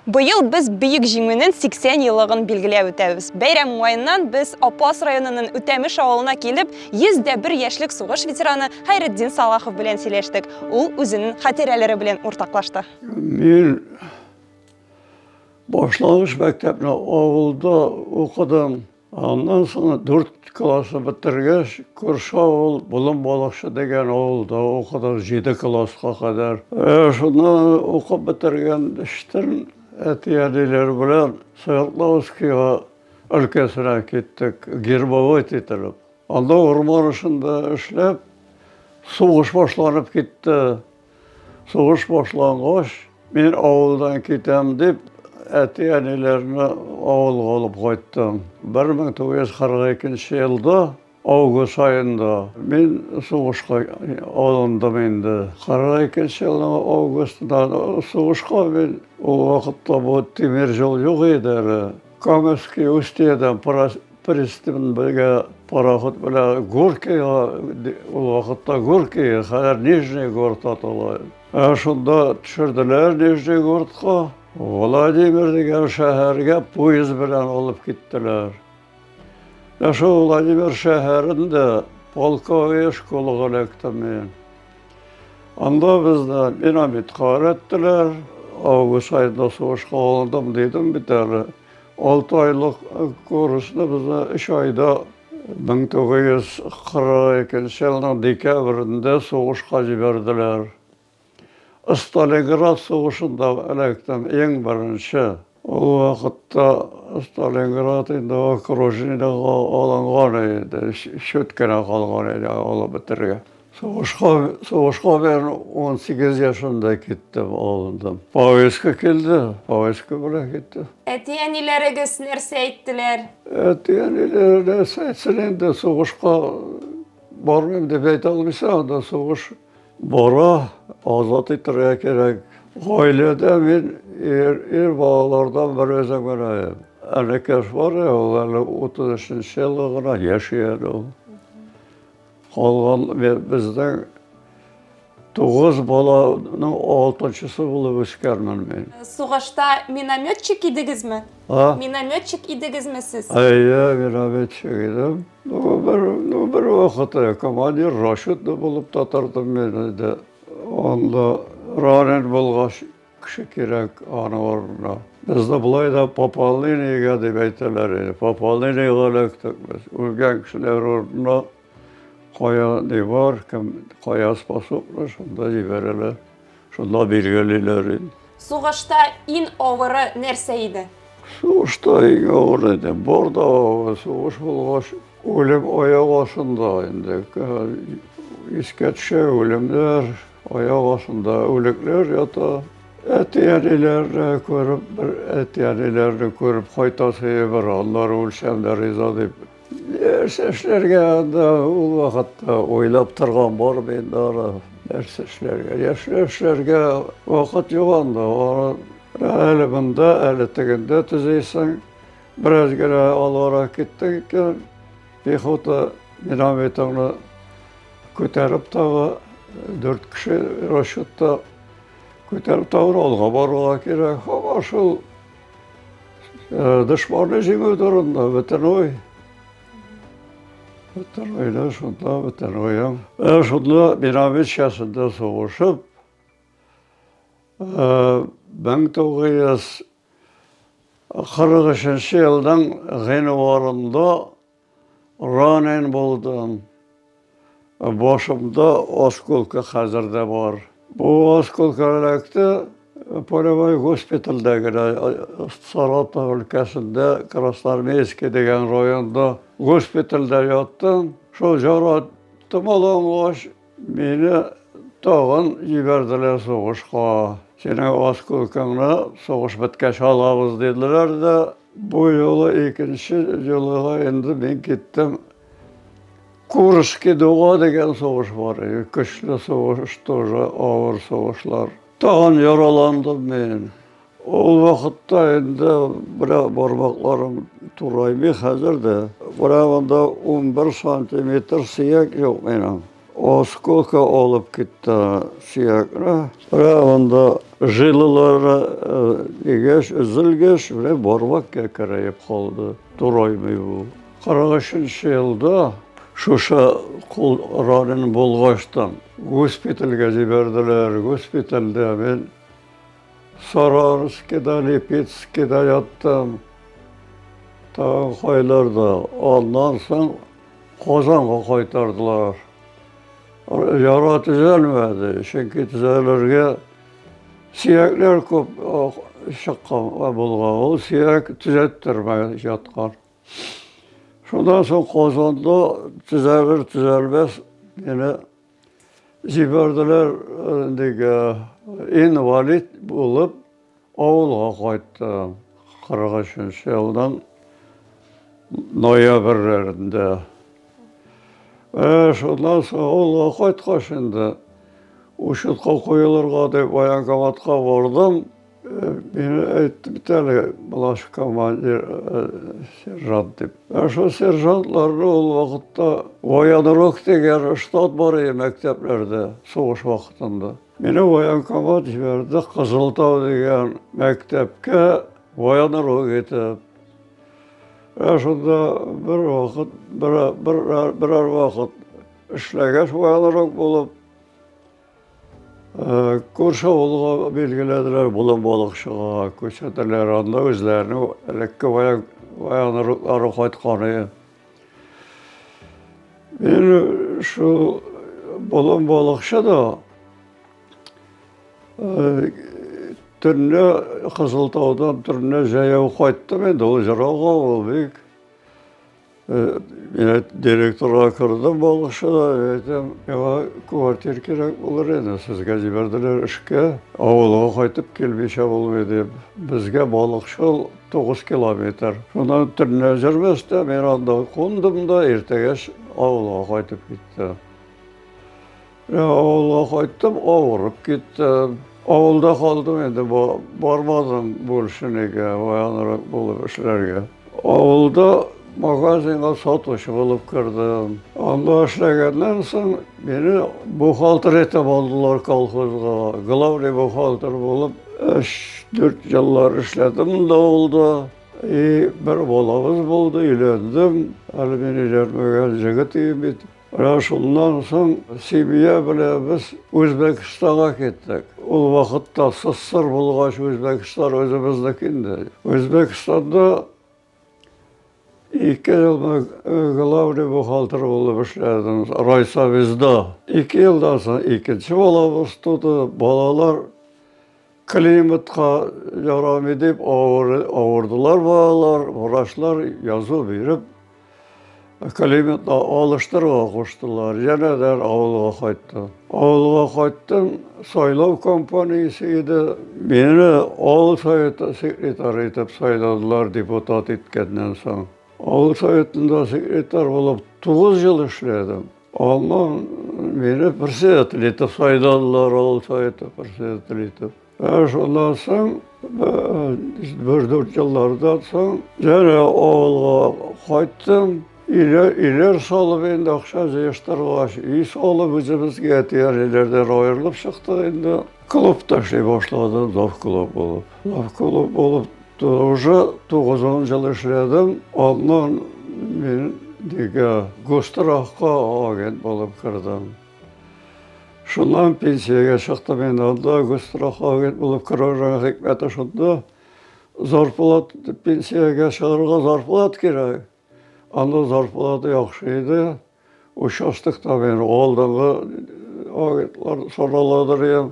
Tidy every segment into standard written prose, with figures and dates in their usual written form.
Быйыл біз Бүйік Жиңменің 80 елығын белгілеу өтәбіз. Бәйрәм уайынан біз Апас районының Үтәмеш ауылына келіп, 101 яшьлек сугыш ветераны Хайретдин Салахов белән сөйләштек. Ул үзенең хатирәләре белән уртаклашты. Мен башлангыч мәктәпне авылда укыдым. Аннан соң 4 классы бітіргәч, күрше авыл Болын Балыкчы деген авылда укыдым 7 классқа кадәр. Шуны укып бітірген эштен әти-әниләр белән Свердловскийга өлкәсенә киттек, Гербовой итеп. Анда урман эшендә эшләп, сугыш башланып китте. Сугыш башлангач, мен авылдан китәм дип, әти-әниләрне авылга алып кайттым. 1942 елда август айында мен сугышка алындым инде. 42 елның августында сугышка мен ул вакытта бу тимер жол юк иде. Каменский устьедан пристань пароход белән Горькийга, ул вакытта Горький, хәзер Нижний город атала. Шунда төшерделәр Нижний городка. Владимир деген шәһәргә поезд белән алып киттеләр. Шул Владимир шәһәрендә полковой школага эләктем мен. Анда безне минометка өйрәттеләр. Август айында сугышка алындым дидем бит әле. 6 айлык курсны безне 3 айда 1942 елның декабрендә сугышка җибәрделәр. Сталинград сугышында эләктем ең беренче. Ул вакытта Сталинград инде окружениегә алынган иде, шөткәнә калган иде алып бетергә. Сугышка мен 18 yaşında киттем, алындым. Поездка килде, поездка белән китте. Әти-әниләрегез нәрсә әйттеләр? Әти-әниләр нәрсә әйтсен инде, сугышка бармыйм дип әйтә алмыйсың, анда сугыш бара, азат итәргә кирәк. Гаиләдә мен ир балалардан бер өзем генә. Әнекәш бар, ул әле 33 елга гына яши ул. Калган бездән 9 баланың 6-чысы булып үскәнмен мен. Сугышта минометчик идегезме? Минометчик идегезме сез? Минометчик идем. Бер вакытта командир Рашид булып татардым мен иде. Анда ранен булгач кеше кирәк аны орнына. Бездә булай да Попалыниягә дип әйтәләр. Попалыниягә эләктек без. Үлгән кешеләр орнына кая не бар, кая способны, шунда җибәрәләр. Шунда билгелиләр. Сугышта иң авыры нәрсә иде? Сугышта иң авыры иде. Борда сугыш булгач, үлем аяк астында инде. Искә төшә үлемнәр, аяк астында үлекләр ята. Әти-әниләрне күреп кайтасы бар, алар үлсәмдә риза дип. Нәрсә эшләргә анда ул вакытта уйлап торган бар инде ара. Нәрсә эшләргә вакыт юк анда. Әле монда, әле тегендә төзисең. Бераз генә алгарак киттең икән. Пехота минометны күтәреп тагы 4 кеше расчетта күтәреп тагы алга барырга кирәк. Һәм шул дошманны җиңү турында бөтен ой. Бөтен шунда бөтен оям. Шунда миномет часында сугышып, 1943 елның гыйнварында ранен булдым. Башымда осколка хәзердә бар. Бу осколка эләкте полевой госпитальдә генә, Саратов өлкәсендә, Красноармейский деген районда госпитальдә яттым. Шул жараттым алгач, мине тагын җибәрделәр сугышка. Синең осколкаңны сугыш беткәч алабыз диделәр дә, бу юлы икенче елга инде мен киттем. Курский дуга деген сугыш бар. Көчле сугыш, тоже авыр сугышлар. Тагын яраландым мен. Ул вакытта инде бармакларым тураймый хәзер дә. Бурамда 11 сантиметр сөяк юк менә. oskолка olib ketdi suyakni. Unda jilalari egach, uzilgach, bormakka karayib qoldi. Duraymi bu. 40-yilda şuşa ranini bo'lg'ashdan gospitalga jiberdiler. Gospitalda men Saranskida, Lipetskida yattım. Tağın qaylarda. Ondan so'ng Qozonga qaytardilar. Yara tuzalmadi. Chunki tuzalarga suyaklar ko'p shaqqan bo'lgan. O suyak tuzattirmay yotgan. Shundan so'ng Qozonda tuzalmas meni jiberdiler. Invalid bo'lib ovulga qaytdim. 40-yildan noyabrlarında. Şundan so'ng ovulga qaytqanda o'shutqa qo'yilirga deb voyankomatga bordim. Meni aytdi bitali bosh komandir serjant deb. Shu serjantlarni o vaqtda voyanroq degan shtat bor edi maktablarda so'g'ish vaqtida. Meni voyankomat jiberdi Qiziltog' degan maktabga voyanroq etib. Shunda bir vaqt biror vaqt ishlagach voyanroq bo'lib ko'rshi ovulga belgiladilar, Bulun Boliqchiga ko'rsatdilar. Onda o'zlarini elekka voyanroqlari qaytqani. Men shu Bulun Boliqchida tunni Qiziltog'dan tunni jayov qaytdim. Endi o'zroqqa bo'ldik. Men direktorga kirdim Boliqchida, aytdim, kvartir kerak bo'lar edi. Sizga jiberdilar ishga. Ovulga qaytib kelmesha bo'lmaydi. Bizga Boliqchi 9 kilometr. Shundan tunni jirmasda men onda qo'ndimda, ertaga ovulga qaytib ketdim. Ovulga qaytdim, og'rib ketdim. Ovulda qoldim, endi bormadim bo'lishiniga, voyanroq bo'lib ishlarga. Ovulda magazinga sotuvchi bo'lib kirdim. Onda ishlagandan so'ng meni buxgalter etib oldilar kolxozga. Glavniy buxgalter bo'lib 4 yillar ishladim ovulda. Bir bolamiz bo'ldi, uylandim. Hali meni uylanmagan jigit edim. Shundan so'ng Sibiya bilan biz O'zbekistonga ketdik. O vaqtda SSR bo'lgach O'zbekiston o'zimizniki. O'zbekistonda 2 yil glavniy buxgalter bo'lib ishladim Raysovizda. 2 yildan so'ng ikkinchi bolamiz tug'di. Bolalar klimatga yaramaydi deb og'irdilar bolalar. Vrachlar yozuv berib klimatni alıştırığa qo'shdilar. Yanadan ovulga qaytdim. Ovulga qaytdim, saylov kompaniyasi edi. Meni ovul sovet sekretari etib sayladilar deputat etgandan so'ng. Ovul sovetida sekretar bo'lib 9 yil ishladim. Ondan meni председатель etib sayladilar, ovul soveti председатель etib. Shundan so'ng 4 yillardan so'ng yana ovulga qaytdim. İler solib endi akşam yig'ishtirgach, solib o'zimizga tayyorlardan ayrılib chiqdik. Endi klub tashlay boshladim, Zov klub bo'lib. Zov klub bo'lib уже 9 yil ishladim. Ondan men Gostrahga agent bo'lib kirdim. Shundan pensiyaga chiqdim. Endi onda Gostrahga agent bo'lib kirgan hikmati shunda. Zarplat pensiyaga chiqarga zarplat kerak. Anda zarplatı yaxshi edi. O'sha men oldingi agentlar so'raladim.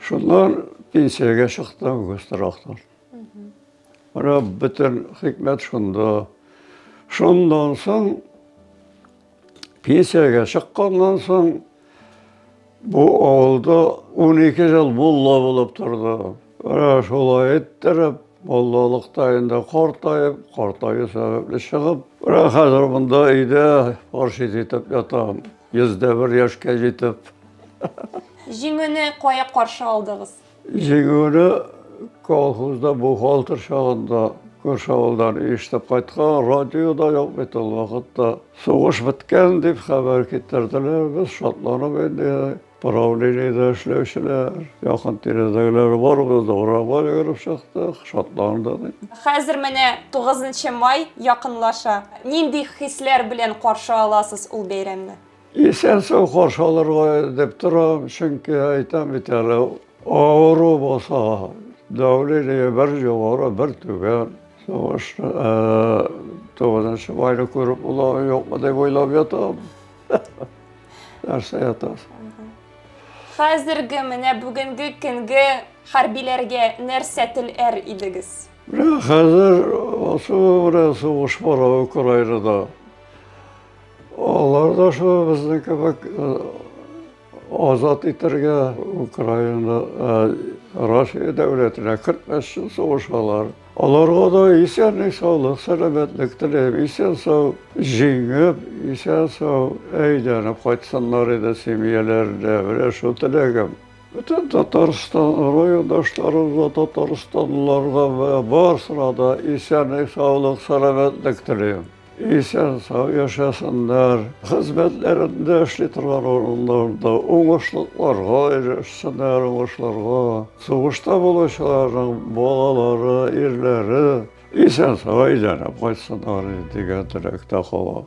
Shundan pensiyaga chiqdim Gostrahdan. Mana butun hikmat shunda. Shundan so'ng pensiyaga chiqqandan so'ng bu ovulda 12 yil mulla bo'lib turdi. Mana shulay ettirib mollalıqda endi qartayib sababli chiqib, hozir bunda uyda parshid etib yotam. 101 yoshga yetib. Жеңіні қоя қаршы алдыңыз? Жеңіні kolxozda buxgalter chog'ida Көрші ауылдан естіп қайтқан, радиода жоқ бет ол вақытта. Соғыс біткен деп хабар кетірділер. Біз шатланып енді правлениеде эшләүчеләр, якын тирәдәгеләр бар, без урага йөреп чыктык, шатландык. Хәзер менә 9 май якынлаша. Нинди хисләр белән каршы аласыз ул бәйрәмне? Исән-сау каршы алырга дип торам, чөнки әйтәм бит әле, авыру булса, давление бер югары, бер түбән. Соғыш 9 майны күреп була, юкмы дип уйлап ятам. Нәрсә ятасың? Хәзерге менә бүгенге көнгә хәрбиләргә нәрсә теләр идегез? Хәзер сугыш бара Украинада. Алар да шу безнең кебек азат итәргә Украина Россия дәүләтенә 45 ел сугышалар. Аларга да исәнлек, саулык, сәламәтлек теләп, исән-сау җиңеп, исән-сау әйләнеп кайтсыннар иде семьяләрендә, менә шу теләгем. Bütün Tatarstan rayondaşlarımıza, Tataristanlılarga barısına da исәнлек, саулык, сәламәтлек теләйм. Исән сау yaşasınlar, хезмәтләрендә эшли торган урыннарда уңышлыкларга ирешсеннәр, уңышларга. Сугышта булучыларның балалары, ирләре исән сау әйләнеп кайтсыннар дигән теләктә калам.